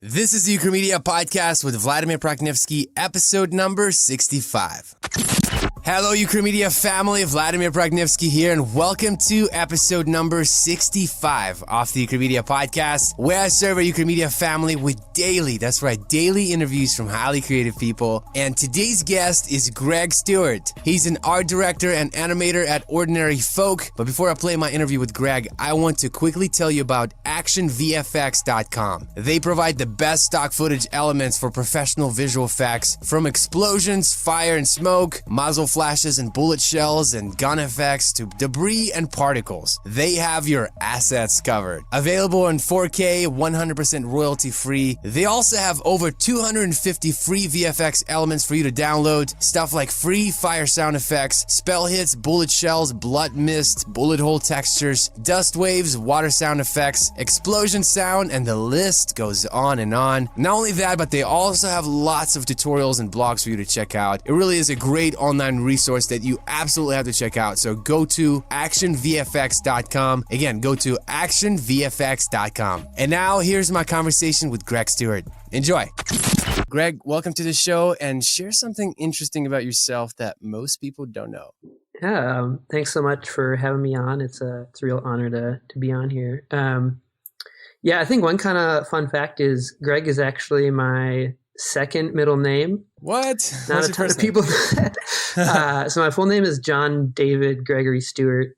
This is the Ukramedia Podcast with Vladimir Praknevsky, episode number 65. Hello, Ukramedia family. Vladimir Praknevsky here, and welcome to episode number 65 of the Ukramedia Podcast, where I serve our Ukramedia family with daily interviews from highly creative people. And today's guest is Greg Stewart. He's an art director and animator at Ordinary Folk. But before I play my interview with Greg, I want to quickly tell you about actionvfx.com. They provide the best stock footage elements for professional visual effects, from explosions, fire and smoke, muzzle flashes and bullet shells and gun effects to debris and particles. They have your assets covered. Available in 4K, 100% royalty free. They also have over 250 free VFX elements for you to download. Stuff like free fire sound effects, spell hits, bullet shells, blood mist, bullet hole textures, dust waves, water sound effects, explosion sound, and the list goes on and on. Not only that, but they also have lots of tutorials and blogs for you to check out. It really is a great online resource that you absolutely have to check out. So go to actionvfx.com. Again, go to actionvfx.com. And now here's my conversation with Greg Stewart. Enjoy. Greg, welcome to the show, and share something interesting about yourself that most people don't know. Yeah, thanks so much for having me on. It's a real honor to be on here. I think one kind of fun fact is Greg is actually my second middle name. What? Not a ton of people know that. So my full name is John David Gregory Stewart.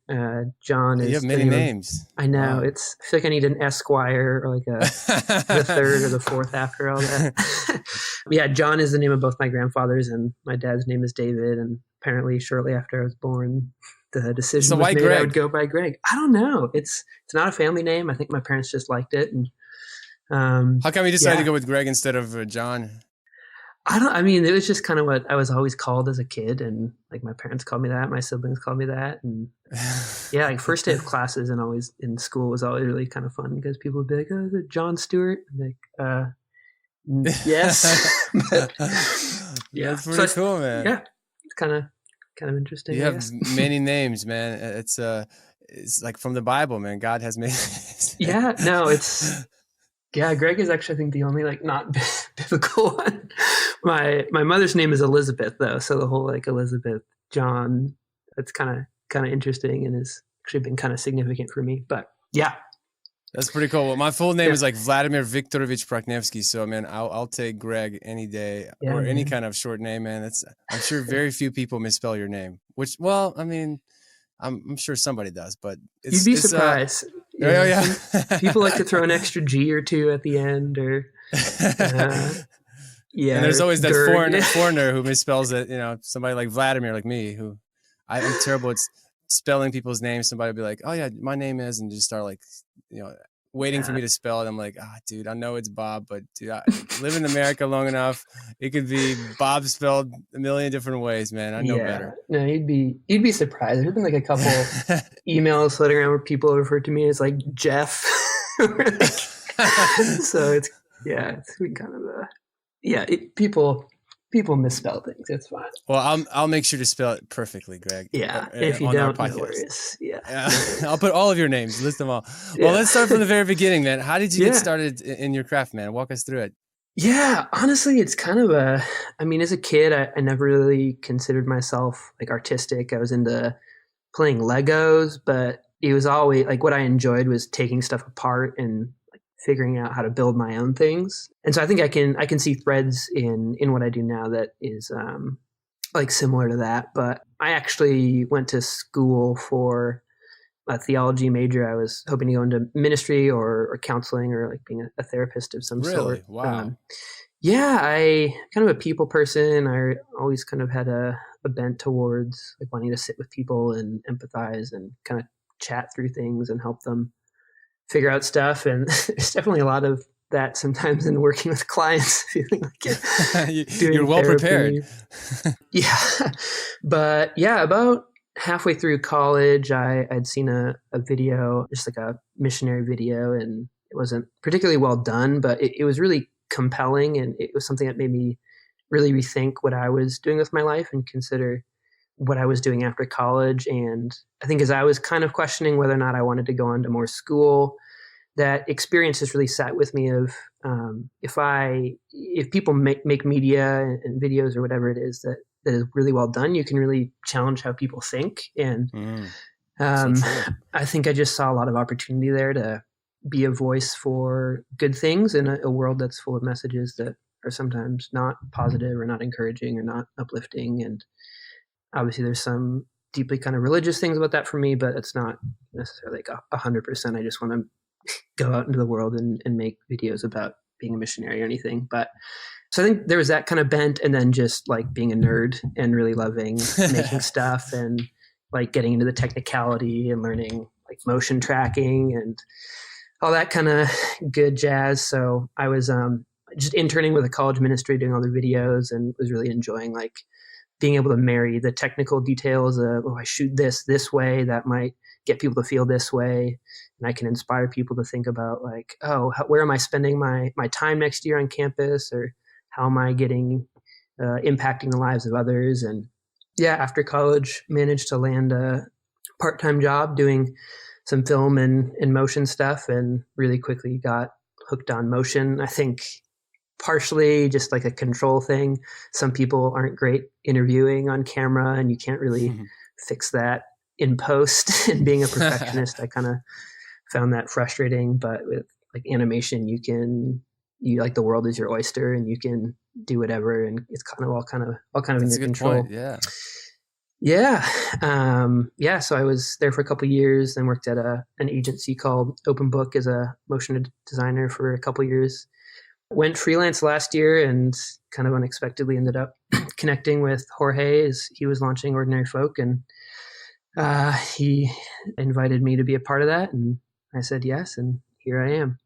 John is... You have many names. I know. Wow. I feel like I need an Esquire or like the third or the fourth after all that. Yeah, John is the name of both my grandfathers, and my dad's name is David. And apparently shortly after I was born, the decision was made I would go by Greg. I don't know. It's not a family name. I think my parents just liked it. And how come you decided to go with Greg instead of John? It was just kind of what I was always called as a kid, and like my parents called me that, my siblings called me that, and like first day of classes and always in school was always really kind of fun because people would be like, "Oh, is it John Stewart?" I'm like, yes. That's pretty cool, man. Yeah, it's kind of interesting. You have many names, man. It's like from the Bible, man. God has made. Greg is actually, I think, the only like not biblical one. My mother's name is Elizabeth, though, so the whole like Elizabeth John, that's kind of interesting and has actually been kind of significant for me. But yeah, that's pretty cool. Well, my full name is like Vladimir Viktorovich Praknevsky, so man, I'll take Greg any day or any kind of short name, man. I'm sure very few people misspell your name. Which, well, I mean, I'm sure somebody does, but you'd be surprised. Yeah. People like to throw an extra G or two at the end, or and there's always that foreigner who misspells it. You know, somebody like Vladimir, like me, who I'm terrible at spelling people's names. Somebody will be like, "Oh yeah, my name is," and just start like, waiting for me to spell it. I'm like, dude, I know it's Bob, but dude, I live in America long enough. It could be Bob spelled a million different ways, man. I know better. No, you'd be surprised. There's been like a couple emails floating around where people refer to me as like Jeff. So it's been kind of people misspell things. It's fine. Well, I'll make sure to spell it perfectly, Greg. Yeah, if you don't, no worries. Yeah. I'll put all of your names, list them all. Well, let's start from the very beginning, man. How did you get started in your craft, man? Walk us through it. Yeah, honestly, it's kind of as a kid, I never really considered myself like artistic. I was into playing Legos, but it was always like what I enjoyed was taking stuff apart and figuring out how to build my own things. And so I think I can see threads in what I do now that is like similar to that. But I actually went to school for a theology major. I was hoping to go into ministry or counseling or like being a therapist of some sort. Really? Wow. I kind of a people person. I always kind of had a bent towards like wanting to sit with people and empathize and kind of chat through things and help them figure out stuff. And there's definitely a lot of that sometimes in working with clients, feeling like you're well prepared. But about halfway through college, I'd seen a video, just like a missionary video, and it wasn't particularly well done, but it was really compelling. And it was something that made me really rethink what I was doing with my life and consider what I was doing after college. And I think as I was kind of questioning whether or not I wanted to go on to more school, that experience has really sat with me of if people make media and videos or whatever it is that is really well done, you can really challenge how people think. And So I think I just saw a lot of opportunity there to be a voice for good things in a world that's full of messages that are sometimes not positive or not encouraging or not uplifting. And obviously there's some deeply kind of religious things about that for me, but it's not necessarily like 100%. I just want to go out into the world and make videos about being a missionary or anything. But so I think there was that kind of bent, and then just like being a nerd and really loving making stuff and like getting into the technicality and learning like motion tracking and all that kind of good jazz. So I was just interning with a college ministry, doing all their videos, and was really enjoying like being able to marry the technical details of, I shoot this way, that might get people to feel this way. And I can inspire people to think about like, where am I spending my time next year on campus, or how am I getting impacting the lives of others? And yeah, after college, managed to land a part-time job doing some film and motion stuff, and really quickly got hooked on motion. I think partially just like a control thing. Some people aren't great interviewing on camera, and you can't really fix that in post. And being a perfectionist, I kind of found that frustrating. But with like animation, you like the world is your oyster, and you can do whatever, and it's kind of all kind of in your control. Point. Yeah. Yeah. So I was there for a couple of years, then worked at an agency called Open Book as a motion designer for a couple of years. Went freelance last year, and kind of unexpectedly ended up connecting with Jorge as he was launching Ordinary Folk, and he invited me to be a part of that, and I said yes, and here I am.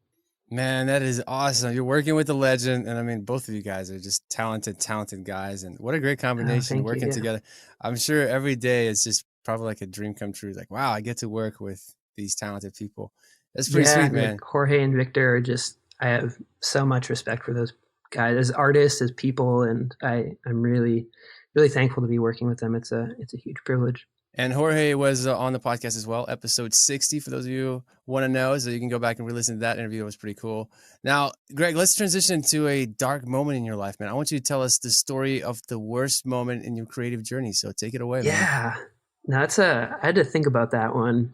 Man, that is awesome. You're working with the legend, and I mean, both of you guys are just talented guys, and what a great combination working together. I'm sure every day it's just probably like a dream come true. Like, wow, I get to work with these talented people. That's pretty sweet, man. Like Jorge and Victor are just, I have so much respect for those guys as artists, as people, and I'm really, really thankful to be working with them. It's a huge privilege. And Jorge was on the podcast as well, episode 60, for those of you who want to know. So you can go back and re-listen to that interview. It was pretty cool. Now, Greg, let's transition to a dark moment in your life, man. I want you to tell us the story of the worst moment in your creative journey. So take it away, man. Yeah. No, I had to think about that one.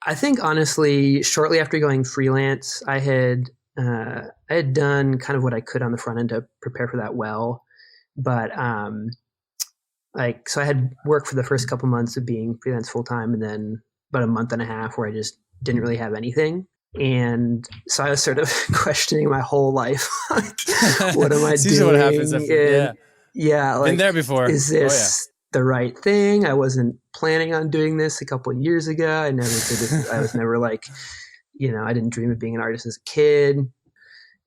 I think, honestly, shortly after going freelance, I had done kind of what I could on the front end to prepare for that well. But so I had worked for the first couple months of being freelance full time, and then about a month and a half where I just didn't really have anything. And so I was sort of questioning my whole life. What am I doing? What happens after, yeah, like, been there before. Is this the right thing? I wasn't planning on doing this a couple of years ago. I never did this. I was never like, I didn't dream of being an artist as a kid.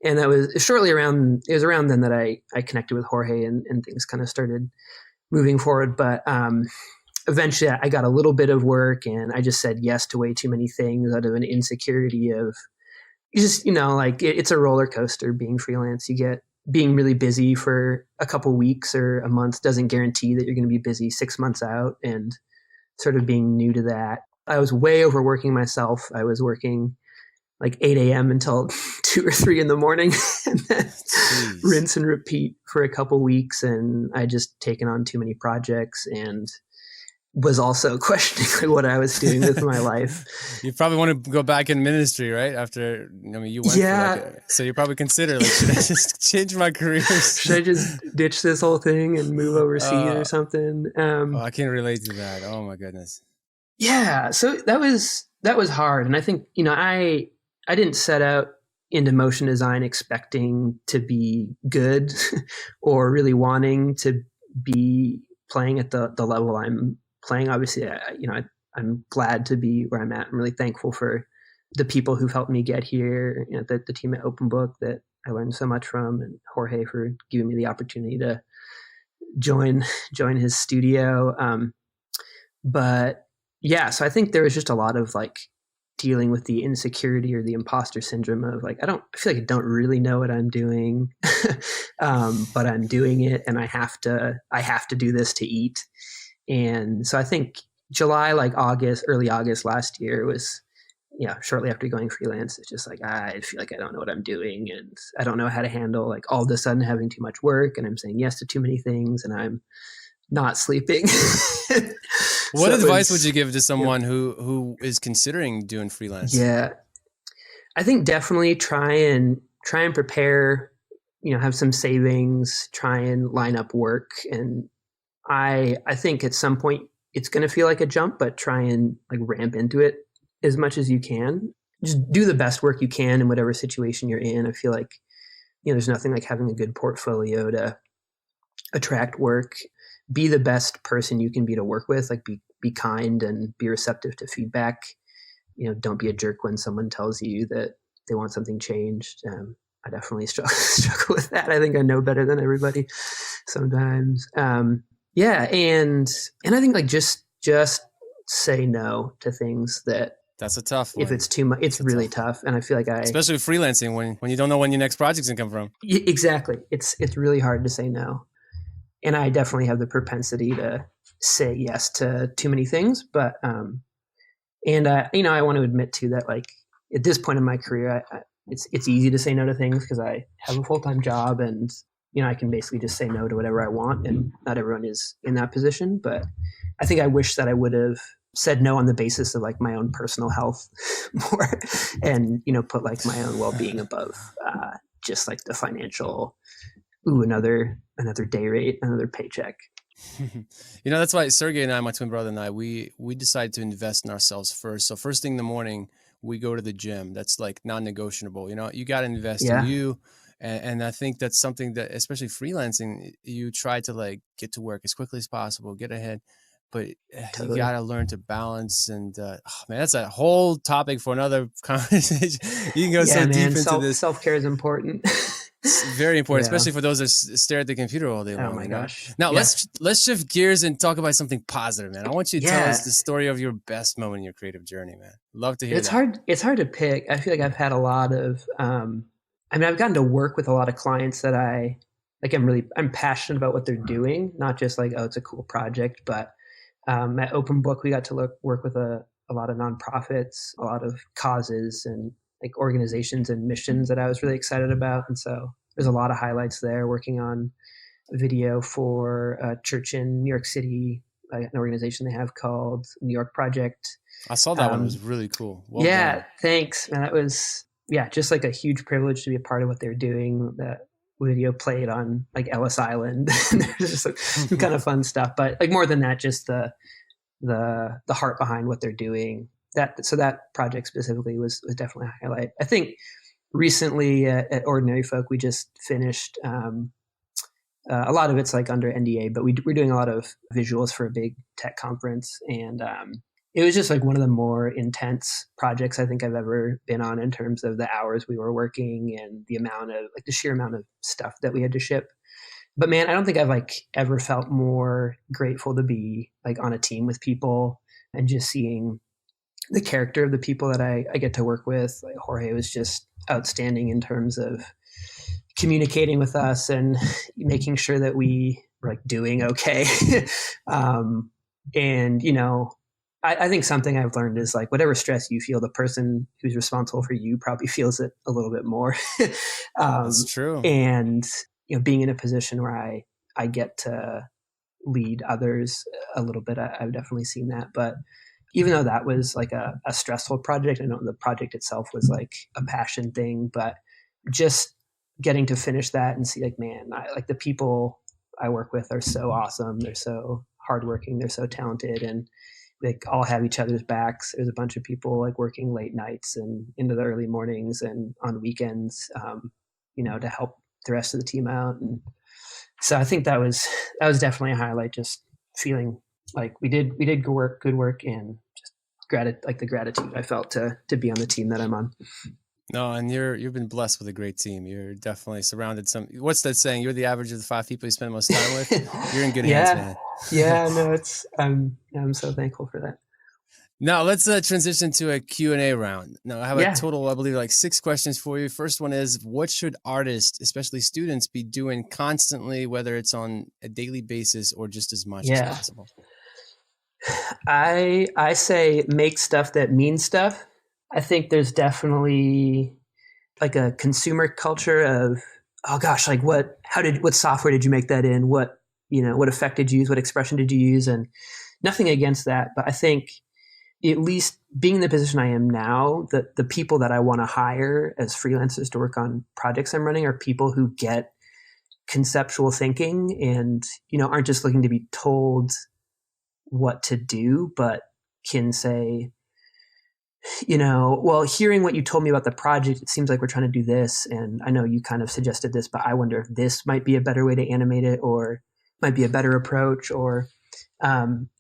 And that was around then that I connected with Jorge, and things kind of started moving forward. But eventually I got a little bit of work, and I just said yes to way too many things out of an insecurity of just, like it's a roller coaster being freelance. Being really busy for a couple weeks or a month doesn't guarantee that you're going to be busy 6 months out, and sort of being new to that. I was way overworking myself. I was working like 8 a.m. until 2 or 3 in the morning, and then rinse and repeat for a couple weeks. And I just taken on too many projects, and was also questioning what I was doing with my life. You probably want to go back in ministry, right? After, you went for so you probably consider, like, should I just change my career? Should I just ditch this whole thing and move overseas or something? I can relate to that. Oh my goodness. Yeah. So that was hard. And I think, I didn't set out into motion design expecting to be good or really wanting to be playing at the level I'm playing. Obviously, I'm glad to be where I'm at. I'm really thankful for the people who've helped me get here, the team at Open Book that I learned so much from, and Jorge for giving me the opportunity to join his studio. But yeah, so I think there was just a lot of like dealing with the insecurity or the imposter syndrome of like, I feel like I don't really know what I'm doing, but I'm doing it, and I have to do this to eat. And so I think July, like early August last year was shortly after going freelance, it's just like, I feel like I don't know what I'm doing, and I don't know how to handle like all of a sudden having too much work, and I'm saying yes to too many things, and I'm not sleeping. What advice would you give to Yeah. someone who is considering doing freelance? Yeah, I think definitely try and prepare, have some savings, try and line up work. And I think at some point it's going to feel like a jump, but try and like ramp into it as much as you can. Just do the best work you can in whatever situation you're in. I feel like, there's nothing like having a good portfolio to attract work. Be the best person you can be to work with, like be kind and be receptive to feedback. Don't be a jerk when someone tells you that they want something changed. I definitely struggle with that. I think I know better than everybody sometimes. Yeah, and I think like just say no to things that, That's a tough one. if it's too much, it's really tough. And I feel like especially with freelancing, when you don't know when your next project's gonna come from. Exactly. It's really hard to say no. And I definitely have the propensity to say yes to too many things, but I want to admit too that like at this point in my career, it's easy to say no to things because I have a full-time job, and I can basically just say no to whatever I want, and not everyone is in that position. But I think I wish that I would have said no on the basis of like my own personal health more, and put like my own well-being above just like the financial. Another day rate, another paycheck. That's why Sergey and I, my twin brother and I, we decided to invest in ourselves first. So first thing in the morning, we go to the gym. That's like non-negotiable. You got to invest in you. And I think that's something that, especially freelancing, you try to like get to work as quickly as possible, get ahead, but Totally. you got to learn to balance. And man, that's a whole topic for another conversation. You can go so deep into this. Self-care is important. It's very important, especially for those that stare at the computer all day long. Oh my gosh! Now let's shift gears and talk about something positive, man. I want you to tell us the story of your best moment in your creative journey, man. Love to hear that. It's hard to pick. I feel like I've had a lot of. I've gotten to work with a lot of clients that I'm passionate about what they're doing, not just like, oh, it's a cool project, but at Open Book we got to work with a lot of nonprofits, a lot of causes and like organizations and missions that I was really excited about. And so there's a lot of highlights there, working on a video for a church in New York City, an organization they have called New York Project. I saw that one. It was really cool. Well done. Thanks. And that was, just like a huge privilege to be a part of what they're doing. That video played on like Ellis Island. There's just like some kind of fun stuff, but like more than that, just the heart behind what they're doing. So that project specifically was definitely a highlight. I think recently at Ordinary Folk, we just finished a lot of it's like under NDA, but we're doing a lot of visuals for a big tech conference. And it was just like one of the more intense projects I think I've ever been on in terms of the hours we were working and the sheer amount of stuff that we had to ship. But man, I don't think I've like ever felt more grateful to be like on a team with people and just seeing the character of the people that I get to work with. Like Jorge was just outstanding in terms of communicating with us and making sure that we were like doing okay. And I think something I've learned is like whatever stress you feel, the person who's responsible for you probably feels it a little bit more. That's true. And being in a position where I get to lead others a little bit, I've definitely seen that. But even though that was like a stressful project, I know the project itself was like a passion thing, but just getting to finish that and see like, man, like the people I work with are so awesome. They're so hardworking. They're so talented, and they all have each other's backs. There's a bunch of people like working late nights and into the early mornings and on weekends, to help the rest of the team out. And so I think that was definitely a highlight, just feeling like we did good work, and just the gratitude I felt to be on the team that I'm on. No, and you've been blessed with a great team. You're definitely surrounded what's that saying? You're the average of the 5 people you spend most time with. You're in good hands, man. Yeah, no, I'm so thankful for that. Now let's transition to a Q&A round. Now I have a total, I believe, like 6 questions for you. First one is, what should artists, especially students, be doing constantly, whether it's on a daily basis or just as much as possible? I say make stuff that means stuff. I think there's definitely like a consumer culture of, oh gosh, like what software did you make that in? What effect did you use? What expression did you use? And nothing against that, but I think at least being in the position I am now, the people that I want to hire as freelancers to work on projects I'm running are people who get conceptual thinking and, aren't just looking to be told what to do, but can say, well, hearing what you told me about the project, it seems like we're trying to do this. And I know you kind of suggested this, but I wonder if this might be a better way to animate it or might be a better approach.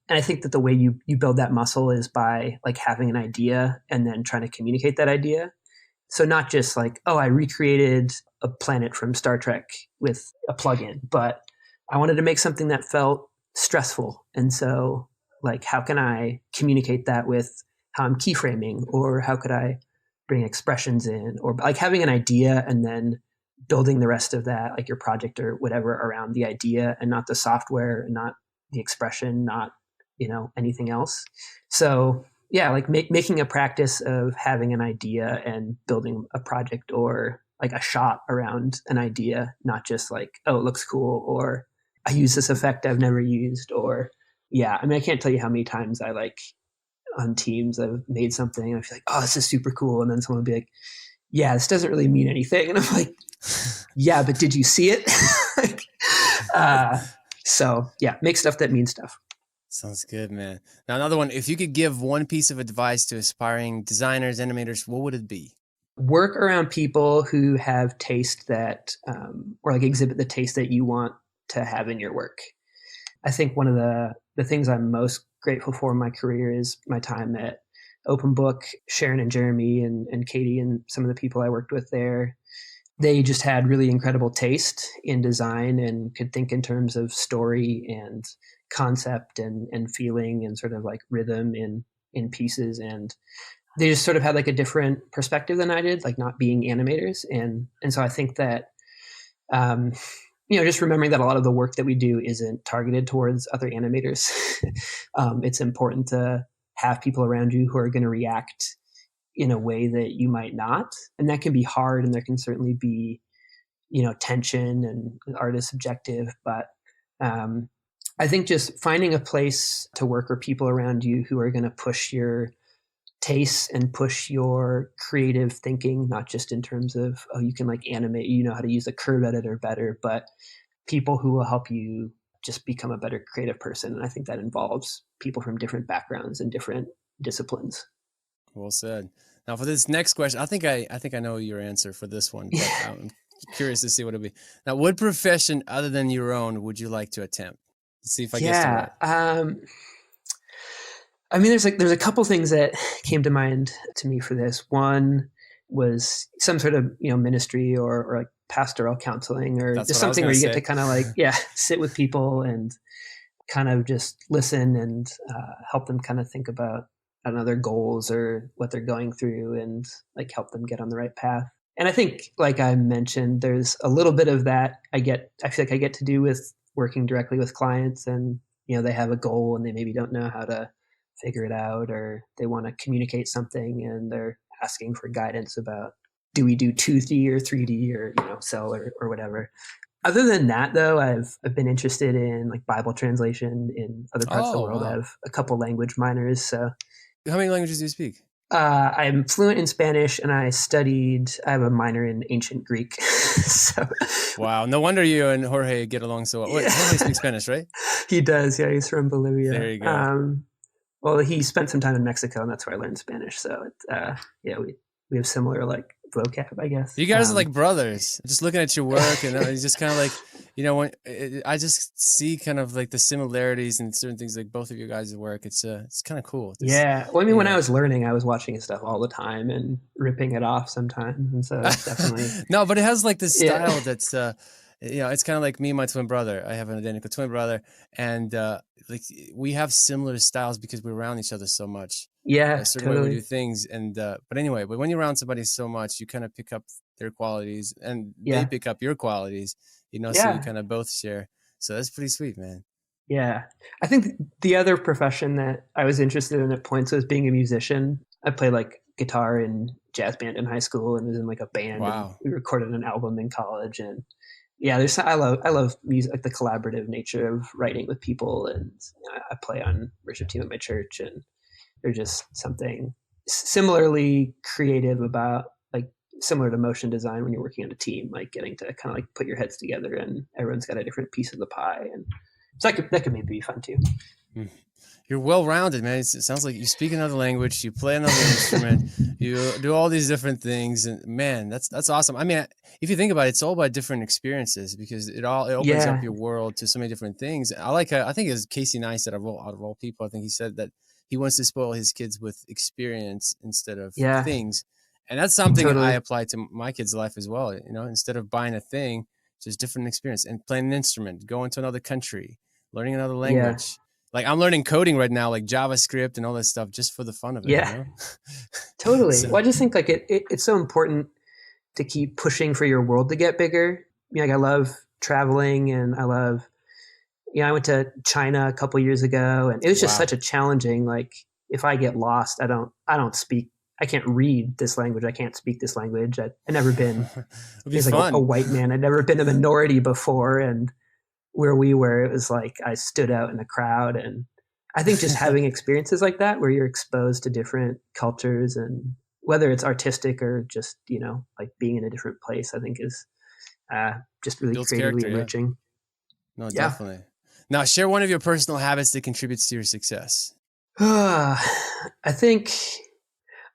And I think that the way you build that muscle is by like having an idea and then trying to communicate that idea. So not just like, oh, I recreated a planet from Star Trek with a plugin, but I wanted to make something that felt stressful. And so like, how can I communicate that with how I'm keyframing, or how could I bring expressions in, or like having an idea and then building the rest of that, like your project or whatever around the idea and not the software and not the expression, not, anything else. So yeah, like making a practice of having an idea and building a project or like a shot around an idea, not just like, oh, it looks cool, or I use this effect I've never used, or yeah, I mean, I can't tell you how many times I like on Teams I've made something and I feel like, oh, this is super cool. And then someone will be like, yeah, this doesn't really mean anything. And I'm like, yeah, but did you see it? So yeah, make stuff that means stuff. Sounds good, man. Now, another one, if you could give one piece of advice to aspiring designers, animators, what would it be? Work around people who have taste that, or like exhibit the taste that you want to have in your work. I think one of the things I'm most grateful for in my career is my time at Open Book. Sharon and Jeremy and Katie and some of the people I worked with there, they just had really incredible taste in design and could think in terms of story and concept and feeling and sort of like rhythm in pieces. And they just sort of had like a different perspective than I did, like not being animators. And so I think that, just remembering that a lot of the work that we do isn't targeted towards other animators. It's important to have people around you who are going to react in a way that you might not. And that can be hard, and there can certainly be, tension, and art is subjective. But I think just finding a place to work or people around you who are going to push your tastes and push your creative thinking, not just in terms of, oh, you can like animate, how to use a curve editor better, but people who will help you just become a better creative person. And I think that involves people from different backgrounds and different disciplines. Well said. Now for this next question, I think I know your answer for this one, but I'm curious to see what it'll be. Now, what profession other than your own would you like to attempt? Let's see if I guess it right. I mean, there's a couple things that came to mind to me for this. One was some sort of, ministry or like pastoral counseling, or just something where you get to kind of like, sit with people and kind of just listen and help them kind of think about, I don't know, their goals or what they're going through, and like help them get on the right path. And I think, like I mentioned, there's a little bit of that I feel like I get to do with working directly with clients, and, they have a goal and they maybe don't know how to figure it out, or they want to communicate something and they're asking for guidance about, do we do 2D or 3D or, cell or whatever. Other than that, though, I've been interested in like Bible translation in other parts of the world. Wow. I have a couple language minors. So how many languages do you speak? I'm fluent in Spanish, and I have a minor in ancient Greek. So, wow. No wonder you and Jorge get along so well. Wait, Jorge speaks Spanish, right? He does. Yeah. He's from Bolivia. There you go. Well, he spent some time in Mexico, and that's where I learned Spanish. So, we have similar like vocab, I guess. You guys are like brothers. Just looking at your work, and it's just kind of like, when I just see kind of like the similarities in certain things, like both of you guys' work. It's kind of cool. Well, I mean, when I was learning, I was watching his stuff all the time and ripping it off sometimes, and so it's definitely no, but it has like this style that's. It's kind of like me and my twin brother. I have an identical twin brother, and like we have similar styles because we're around each other so much. Yeah, a certain way we do things, and but anyway, but when you're around somebody so much, you kind of pick up their qualities, and they pick up your qualities. So you kind of both share. So that's pretty sweet, man. Yeah, I think the other profession that I was interested in at points was being a musician. I play like guitar in jazz band in high school and was in like a band, and Wow. we recorded an album in college. And yeah, I love music, like the collaborative nature of writing with people. And I play on worship team at my church, and there's just something similarly creative about, like, similar to motion design when you're working on a team, like getting to kind of like put your heads together and everyone's got a different piece of the pie. And so that could maybe be fun too. Mm. You're well-rounded, man. It sounds like you speak another language, you play another instrument, you do all these different things, and man, that's awesome. I mean, if you think about it, it's all about different experiences, because it opens up Yeah, your world to so many different things. I think it was Casey Neistat, out of all people, I think he said that he wants to spoil his kids with experience instead of yeah, things, and that's something I totally. apply to my kids' life as well. You know, instead of buying a thing, just different experience, and playing an instrument, going to another country, learning another Yeah, language. Like I'm learning coding right now, like JavaScript and all that stuff, just for the fun of it, you yeah, know? totally. So, Well, I just think like it's so important to keep pushing for your world to get bigger. Like I love traveling, and I went to China a couple years ago, and it was just wow. such a challenging, like, if I get lost, I don't speak, I can't read this language. I can't speak this language. I never been, It'll be as like a fun. white man. I'd never been a minority before. And where we were, it was like I stood out in a crowd. And I think just having experiences like that, where you're exposed to different cultures, and whether it's artistic or just, like being in a different place, I think is just really Builds creatively character, yeah. enriching. No, Yeah. definitely. Now, share one of your personal habits that contributes to your success. I think,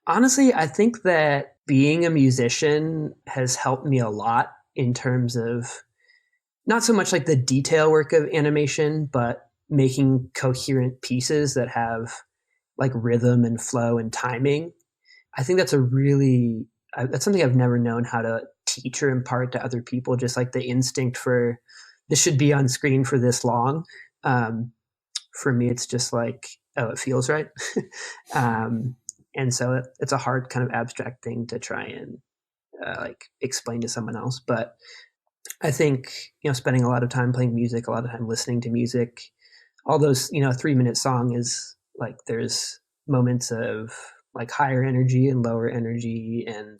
honestly, I think that being a musician has helped me a lot in terms of not so much like the detail work of animation, but making coherent pieces that have like rhythm and flow and timing. I think that's something I've never known how to teach or impart to other people. Just like the instinct for this should be on screen for this long. Um, for me, it's just like, oh, it feels right. um, and so it's a hard kind of abstract thing to try and like explain to someone else. But I think, spending a lot of time playing music, a lot of time listening to music, all those, a 3-minute song is like, there's moments of like higher energy and lower energy, and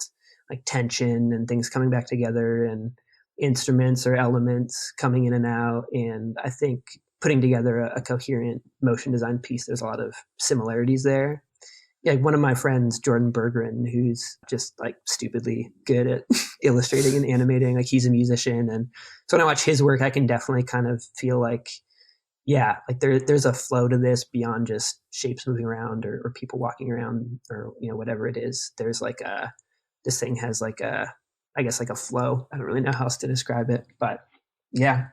like tension and things coming back together, and instruments or elements coming in and out. And I think putting together a coherent motion design piece, there's a lot of similarities there. Yeah, like one of my friends, Jordan Bergeron, who's just like stupidly good at illustrating and animating, like he's a musician. And so when I watch his work, I can definitely kind of feel like, yeah, like there's a flow to this beyond just shapes moving around, or people walking around, or, whatever it is. There's like this thing has like I guess like a flow. I don't really know how else to describe it, but yeah.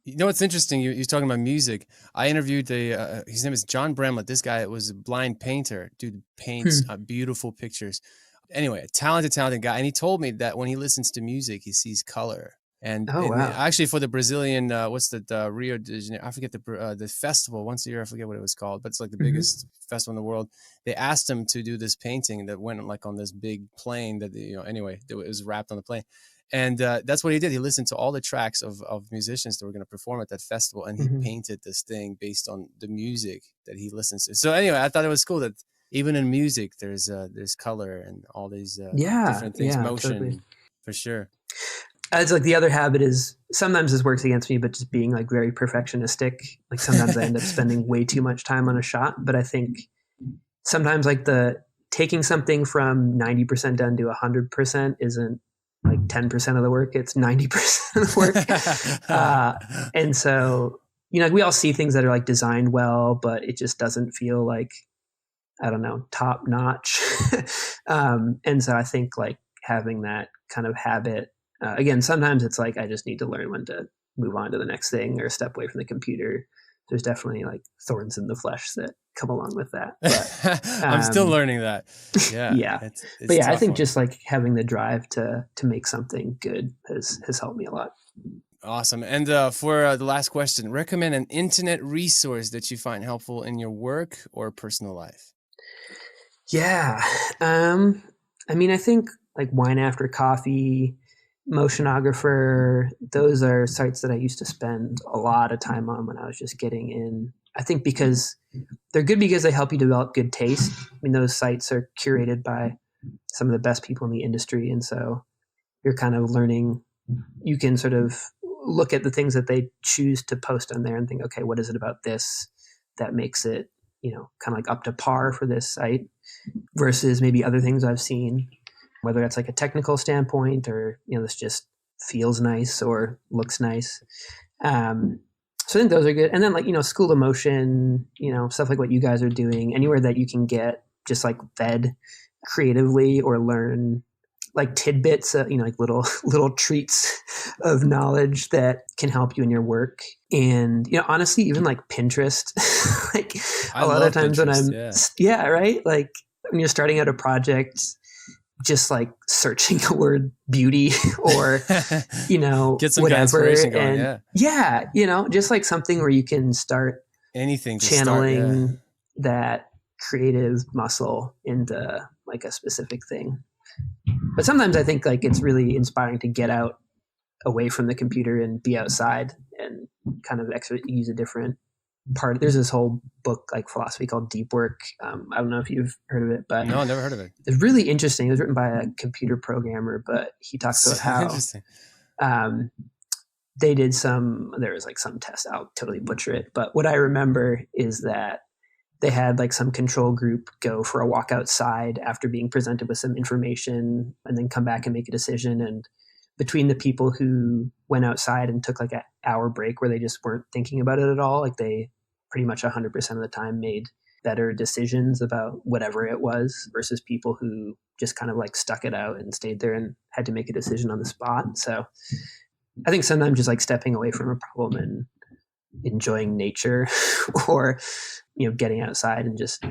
You know what's interesting? You're talking about music. I interviewed his name is John Bramlett. This guy was a blind painter. Dude paints Hmm. beautiful pictures. Anyway, a talented guy. And he told me that when he listens to music, he sees color. Oh, And wow. actually, for the Brazilian, what's the Rio de Janeiro? I forget the festival once a year. I forget what it was called, but it's like the Hmm. biggest festival in the world. They asked him to do this painting that went like on this big plane that anyway, it was wrapped on the plane. And that's what he did. He listened to all the tracks of musicians that were going to perform at that festival, and he Hmm. painted this thing based on the music that he listens to. So anyway, I thought it was cool that even in music, there's color and all these Yeah, different things, yeah, totally. motion, for sure. It's like the other habit is, sometimes this works against me, but just being like very perfectionistic. Like sometimes I end up spending way too much time on a shot. But I think sometimes like the taking something from 90% done to 100% isn't like 10% of the work, it's 90% of the work. And so, like we all see things that are like designed well, but it just doesn't feel like, I don't know, top notch. And so I think like having that kind of habit, again, sometimes it's like I just need to learn when to move on to the next thing or step away from the computer. There's definitely like thorns in the flesh that come along with that. But I'm still um, learning that. Yeah, yeah, it's but a yeah, I tough think one. just like having the drive to make something good has helped me a lot. Awesome. And for the last question, recommend an internet resource that you find helpful in your work or personal life. Yeah. I mean, I think like Wine After Coffee, Motionographer, those are sites that I used to spend a lot of time on when I was just getting in. I think because they're good because they help you develop good taste. I mean, those sites are curated by some of the best people in the industry. And so you're kind of learning, you can sort of look at the things that they choose to post on there and think, okay, what is it about this that makes it, kind of like up to par for this site versus maybe other things I've seen, whether that's like a technical standpoint or, this just feels nice or looks nice. So I think those are good. And then like, School of Motion, stuff like what you guys are doing, anywhere that you can get just like fed creatively or learn like tidbits, like little treats of knowledge that can help you in your work. And, honestly, even like Pinterest, like a lot of times Pinterest, when I'm, right. Like when you're starting out a project, just like searching the word beauty or, get some whatever. inspiration going. And just like something where you can start anything to channeling that creative muscle into like a specific thing. But sometimes I think like it's really inspiring to get out away from the computer and be outside and kind of use a different part. There's this whole book, like philosophy, called Deep Work. I don't know if you've heard of it, but no, never heard of it. It's really interesting. It was written by a computer programmer, but he talks about how interesting. They did there was like some test. I'll totally butcher it, but what I remember is that they had like some control group go for a walk outside after being presented with some information and then come back and make a decision. And between the people who went outside and took like an hour break where they just weren't thinking about it at all, like they pretty much 100% of the time made better decisions about whatever it was versus people who just kind of like stuck it out and stayed there and had to make a decision on the spot. So I think sometimes just like stepping away from a problem and enjoying nature or, getting outside and just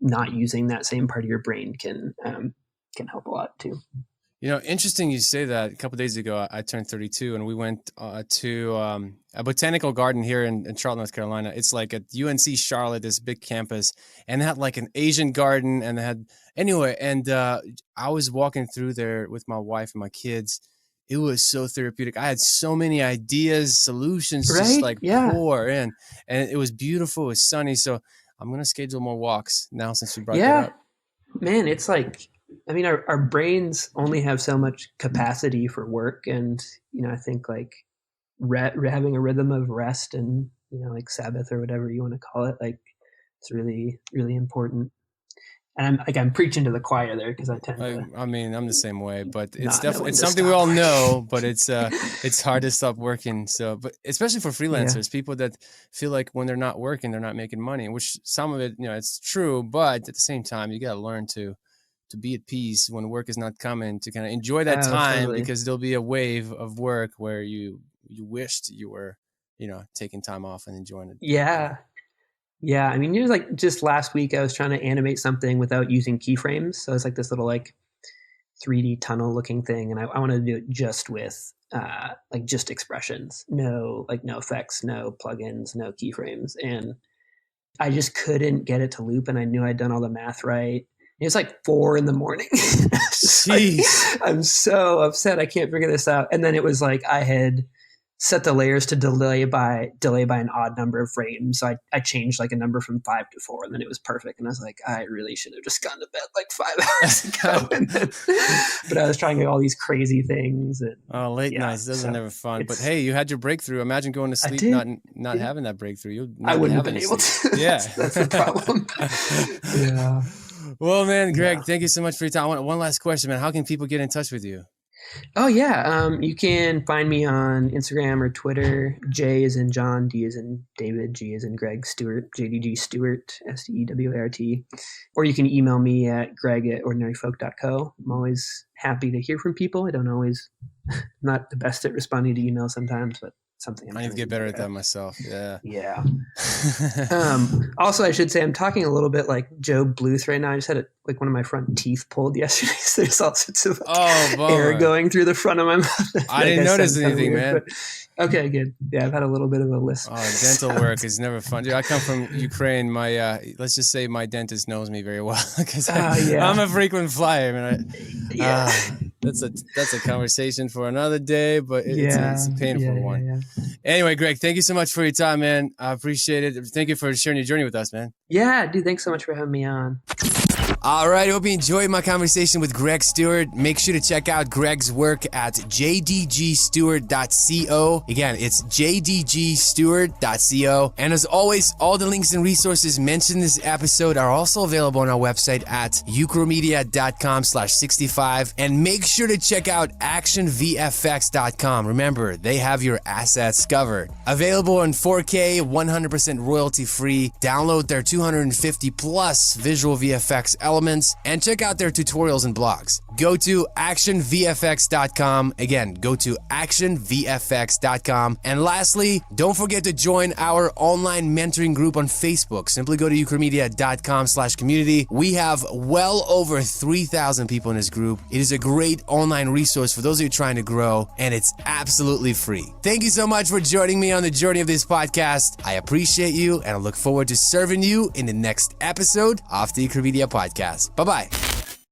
not using that same part of your brain can help a lot too. Interesting you say that. A couple of days ago, I turned 32 and we went to a botanical garden here in Charlotte, North Carolina. It's like at UNC Charlotte, this big campus, and they had like an Asian garden and they had, I was walking through there with my wife and my kids. It was so therapeutic. I had so many ideas, solutions, just like pour in, and it was beautiful. It was sunny. So I'm going to schedule more walks now since you brought that up. Man, it's like, our brains only have so much capacity for work. And, I think like having a rhythm of rest and, like Sabbath or whatever you want to call it, like it's really, really important. And I'm preaching to the choir there because I tend to. I'm the same way, but it's definitely something we all know. But it's hard to stop working. So, but especially for freelancers, people that feel like when they're not working, they're not making money. Which some of it, it's true, but at the same time, you got to learn to be at peace when work is not coming. To kind of enjoy that time because there'll be a wave of work where you wished you were, taking time off and enjoying it. Yeah. Yeah, it was like just last week I was trying to animate something without using keyframes. So it's like this little like 3D tunnel looking thing. And I wanted to do it just with like just expressions, no effects, no plugins, no keyframes. And I just couldn't get it to loop. And I knew I'd done all the math right. It was like 4 a.m. Like, I'm so upset. I can't figure this out. And then it was like I had set the layers to delay by an odd number of frames. So I changed like a number from 5 to 4, and then it was perfect. And I was like, I really should have just gone to bed like 5 hours ago. But I was trying all these crazy things. And, late nights, those are never fun. But hey, you had your breakthrough. Imagine going to sleep not having that breakthrough. I wouldn't have been able to. Yeah, that's the problem. Yeah. Well, man, Greg, thank you so much for your time. One last question, man. How can people get in touch with you? Oh, yeah. You can find me on Instagram or Twitter. J is in John, D is in David, G is in Greg, Stewart, JDG Stewart, Stewart. Or you can email me at greg@ordinaryfolk.co. I'm always happy to hear from people. I don't always, not the best at responding to emails sometimes, but something. I need to get better at that myself. Yeah. Yeah. Also, I should say I'm talking a little bit like Joe Bluth right now. I just had one of my front teeth pulled yesterday. So there's all sorts of air going through the front of my mouth. I didn't notice anything, man. Okay, good. Yeah, I've had a little bit of a lisp. Oh, dental work is never fun. Dude, I come from Ukraine. My let's just say my dentist knows me very well because I'm a frequent flyer. That's a conversation for another day, but it's a painful one. Yeah. Anyway, Greg, thank you so much for your time, man. I appreciate it. Thank you for sharing your journey with us, man. Yeah, dude, thanks so much for having me on. All right, I hope you enjoyed my conversation with Greg Stewart. Make sure to check out Greg's work at jdgstewart.co. Again, it's jdgstewart.co. And as always, all the links and resources mentioned in this episode are also available on our website at ucromedia.com/65. And make sure to check out actionvfx.com. Remember, they have your assets covered. Available in 4K, 100% royalty free. Download their 250 plus visual VFX elements and check out their tutorials and blogs. Go to actionvfx.com. Again, go to actionvfx.com. And lastly, don't forget to join our online mentoring group on Facebook. Simply go to ucromedia.com/community. We have well over 3,000 people in this group. It is a great online resource for those of you trying to grow, and it's absolutely free. Thank you so much for joining me on the journey of this podcast. I appreciate you, and I look forward to serving you in the next episode of the Ucromedia podcast. Bye-bye.